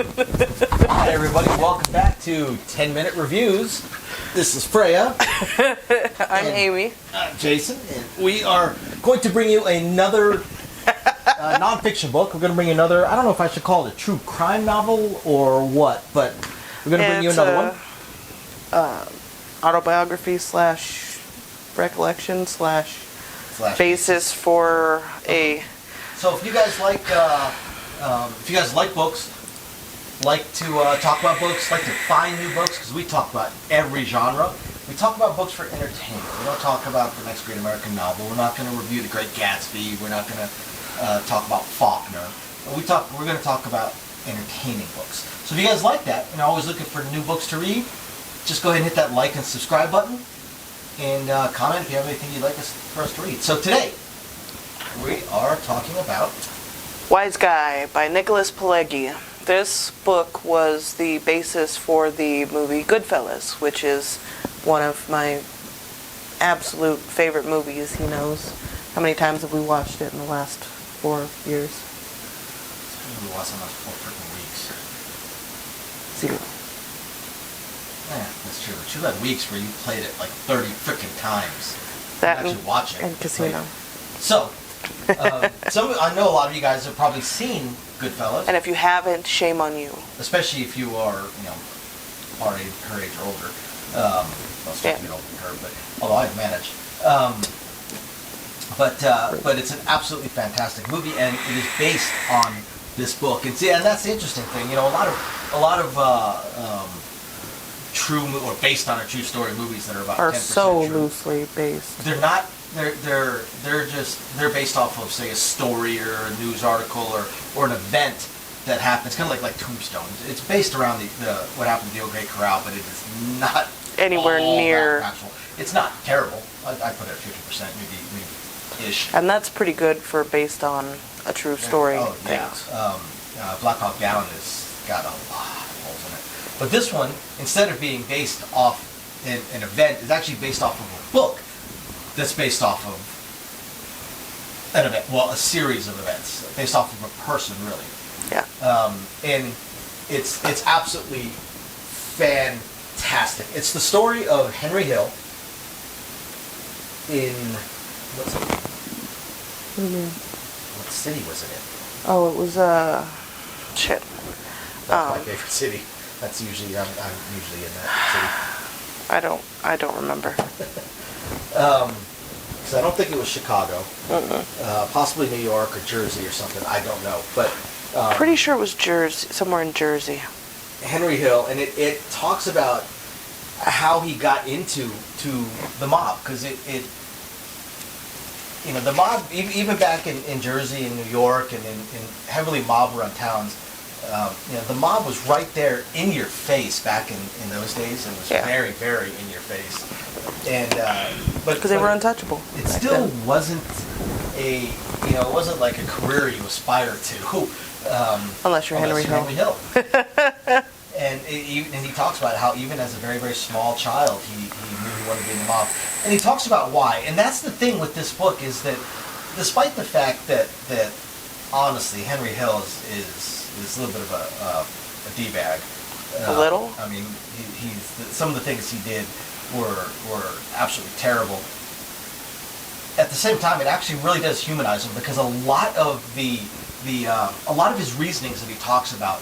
Hi everybody, welcome back to 10-Minute Reviews. This is Freya. I'm Amy. I'm Jason, and we are going to bring you another non-fiction book. We're going to bring you another, I don't know if I should call it a true crime novel or what, but we're going to bring you another one. Autobiography slash recollection slash basis for a... So if you guys like books, like to talk about books, like to find new books, because we talk about every genre. We talk about books for entertainment. We don't talk about the next great American novel. We're not going to review The Great Gatsby. We're not going to talk about Faulkner. We're going to talk about entertaining books. So if you guys like that and are always looking for new books to read, just go ahead and hit that like and subscribe button and comment if you have anything you'd like for us to read. So today, we are talking about Wiseguy by Nicholas Pileggi. This book was the basis for the movie Goodfellas, which is one of my absolute favorite movies. He knows how many times have we watched it in the last 4 years. We watched it in the last 4 freaking weeks. 0. Yeah, that's true. But you had weeks where you played it like 30 freaking times. That actually watch it. And Casino. Right? So, I know a lot of you guys have probably seen Goodfellas. And if you haven't, shame on you. Especially if you are, her age or older. Most of you older than her, but although I've managed. But it's an absolutely fantastic movie, and it is based on this book. And that's the interesting thing. A lot of true or based on a true story movies that are about 10% are so true. Loosely based. They're not. They're based off of, say, a story or a news article or an event that happens, kind of like Tombstone. It's based around the what happened to the Old Great Corral, but it is not anywhere near actual. It's not terrible. I put it at 50%, maybe ish. And that's pretty good for based on a true story. Oh yeah. Black Hawk Down has got a lot of holes in it. But this one, instead of being based off an event, is actually based off of a book that's based off of an event, a series of events, based off of a person, really. Yeah. And it's absolutely fantastic. It's the story of Henry Hill in, what city was it in? Oh, it was shit. That's my favorite city. That's usually, I'm usually in that city. I don't remember. Because I don't think it was Chicago. Possibly New York or Jersey or something. I don't know. But pretty sure it was Jersey, somewhere in Jersey. Henry Hill, and it talks about how he got into the mob, because the mob, even back in Jersey and New York and in heavily mob-run towns, the mob was right there in your face back in those days, and was very, very in your face. And but because they were untouchable. It still wasn't it wasn't like a career you aspire to. Unless you're Henry Hill. And he talks about how even as a very, very small child, he knew he wanted to be in the mob. And he talks about why. And that's the thing with this book, is that despite the fact that honestly, Henry Hill is a little bit of a D-bag. A little? I mean, some of the things he did were absolutely terrible. At the same time, it actually really does humanize him, because a lot of his reasonings that he talks about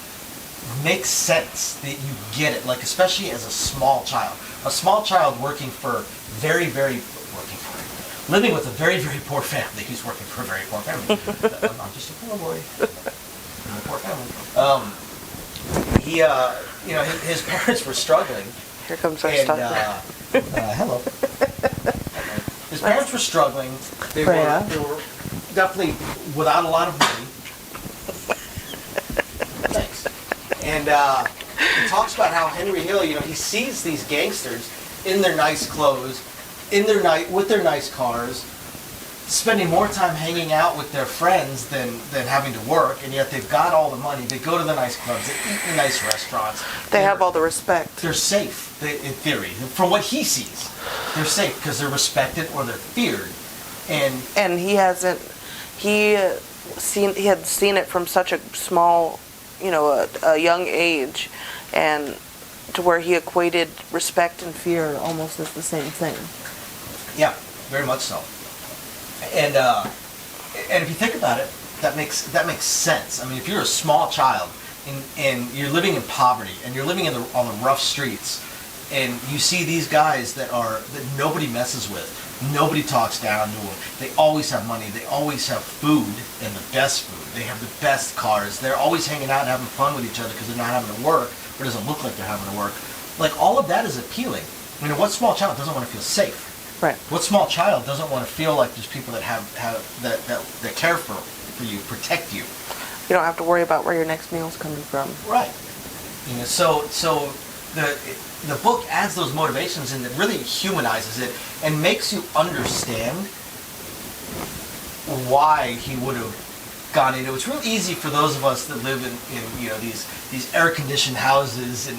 makes sense, that you get it, like especially as a small child living with a very, very poor family. He's working for a very poor family. I'm just a poor boy. I'm a poor family. His parents were struggling. Here comes our stuff. Hello. His parents were struggling. They were definitely without a lot of money. Thanks. And he talks about how Henry Hill, he sees these gangsters in their nice clothes, with their nice cars, spending more time hanging out with their friends than having to work, and yet they've got all the money. They go to the nice clubs, they eat in nice restaurants. They have all the respect. They're safe, in theory. From what he sees, they're safe because they're respected or they're feared. And he had seen it from such a small a young age, and to where he equated respect and fear almost as the same thing. Yeah, very much so. And if you think about it, that makes sense. I mean, if you're a small child and you're living in poverty and you're living on the rough streets, and you see these guys that nobody messes with, nobody talks down to them. They always have money. They always have food, and the best food. They have the best cars. They're always hanging out and having fun with each other because they're not having to work, or it doesn't look like they're having to work. Like, all of that is appealing. I mean, what small child doesn't want to feel safe? Right. What small child doesn't want to feel like there's people that that care for you, protect you? You don't have to worry about where your next meal's coming from. Right. So the book adds those motivations, and it really humanizes it and makes you understand why he would have gone into it. It's real easy for those of us that live in these air conditioned houses and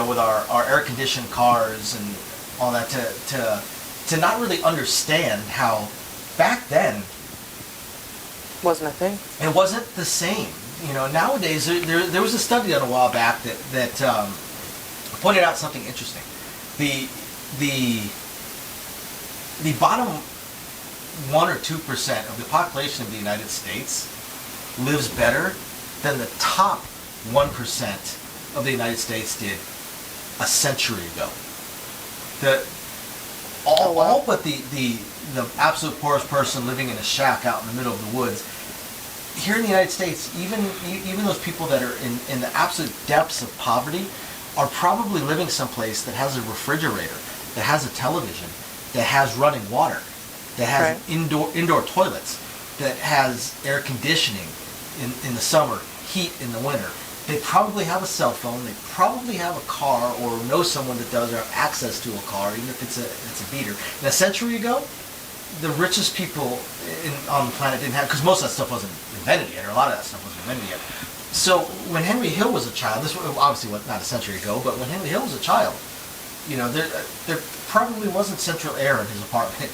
with our air conditioned cars and all that to not really understand how back then Wasn't a thing. it wasn't the same. Nowadays there was a study done a while back that pointed out something interesting. The bottom 1 or 2% of the population of the United States lives better than the top 1% of the United States did a century ago. All but the absolute poorest person living in a shack out in the middle of the woods. Here in the United States, even those people that are in the absolute depths of poverty are probably living someplace that has a refrigerator, that has a television, that has running water, that has indoor toilets, that has air conditioning in the summer, heat in the winter. They probably have a cell phone. They probably have a car or know someone that does, or have access to a car, even if it's a beater. And a century ago, the richest people on the planet didn't have, because most of that stuff wasn't invented yet, or a lot of that stuff wasn't invented yet. So when Henry Hill was a child, this was obviously not a century ago, but when Henry Hill was a child, there probably wasn't central air in his apartment.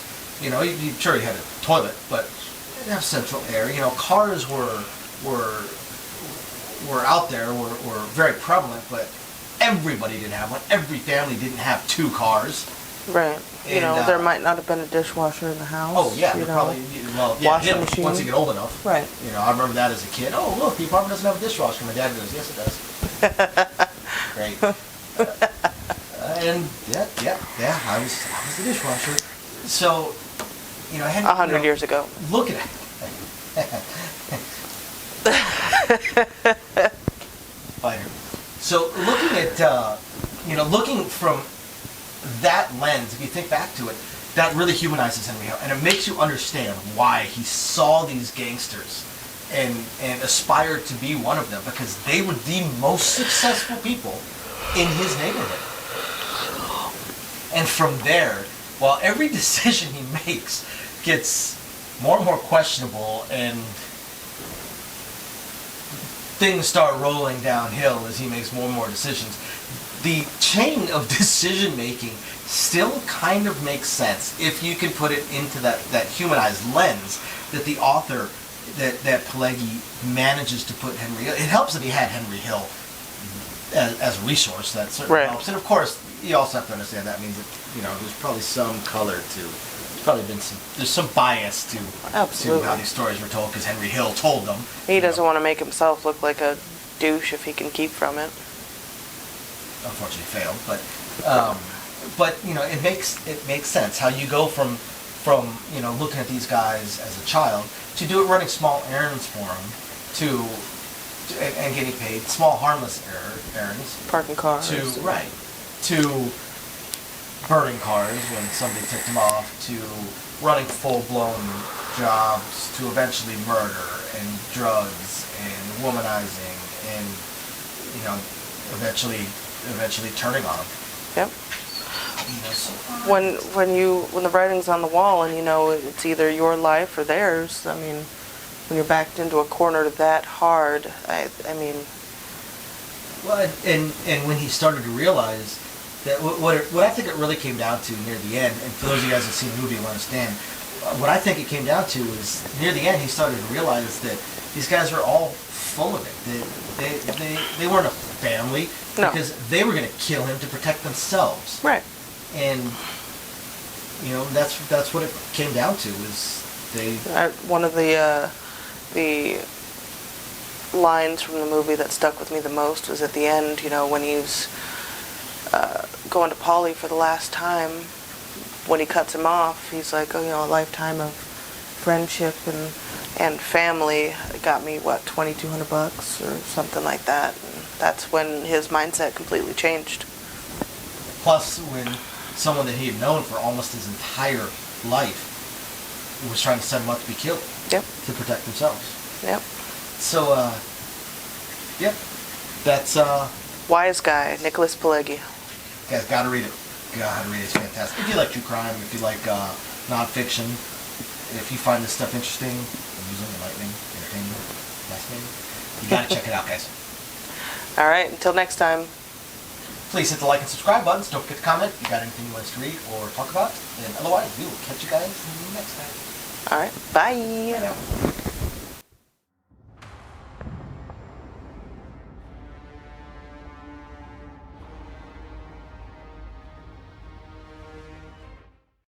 Sure he had a toilet, but he didn't have central air. Cars were out there, were very prevalent, but everybody didn't have one. Every family didn't have 2 cars. Right. There might not have been a dishwasher in the house. Oh yeah, probably. Well, yeah, washing machine. Once you get old enough. Right. I remember that as a kid. Oh look, the apartment doesn't have a dishwasher. My dad goes, yes it does. Great. And yeah, I was the dishwasher. So, Henry, 100 years ago. Look at it. Fighter. So looking at looking from that lens, if you think back to it, that really humanizes Henry Hill, and it makes you understand why he saw these gangsters and aspired to be one of them, because they were the most successful people in his neighborhood. And from there, while every decision he makes gets more and more questionable, and things start rolling downhill as he makes more and more decisions, the chain of decision making still kind of makes sense if you can put it into that humanized lens that the author, that Pileggi manages to put Henry Hill. It helps that he had Henry Hill as a resource. That certainly helps. And of course, you also have to understand that means that there's probably some color to. There's some bias to how these stories were told, because Henry Hill told them. He doesn't want to make himself look like a douche if he can keep from it. Unfortunately failed, but it makes sense how you go from looking at these guys as a child to do it running small errands for them and getting paid small harmless errands, parking cars, to burning cars when somebody ticked them off, to running full-blown jobs, to eventually murder and drugs and womanizing and eventually turning on them. Yep. When the writing's on the wall and it's either your life or theirs, I mean, when you're backed into a corner that hard, I mean. Well, and when he started to realize that what I think it really came down to near the end, and for those of you guys that have seen the movie will understand, what I think it came down to is near the end he started to realize that these guys are all full of it. They weren't a family No. because they were going to kill him to protect themselves. Right. And that's what it came down to is they. One of the lines from the movie that stuck with me the most was at the end. When he's going to Polly for the last time. When he cuts him off, he's like, "Oh, a lifetime of friendship and family got me $2,200 or something like that." And that's when his mindset completely changed. Plus, when someone that he had known for almost his entire life was trying to set him up to be killed. Yep. To protect themselves. Yep. So, yep. That's, Wiseguy, Nicholas Pileggi. guys, gotta read it. Gotta read it. It's fantastic. If you like true crime, if you like, nonfiction, if you find this stuff interesting, amusing, enlightening, entertaining, fascinating, you gotta check it out, guys. All right, until next time. Please hit the like and subscribe buttons. Don't forget to comment if you got anything you want us to read or talk about. And otherwise, we will catch you guys next time. All right, bye. Bye now.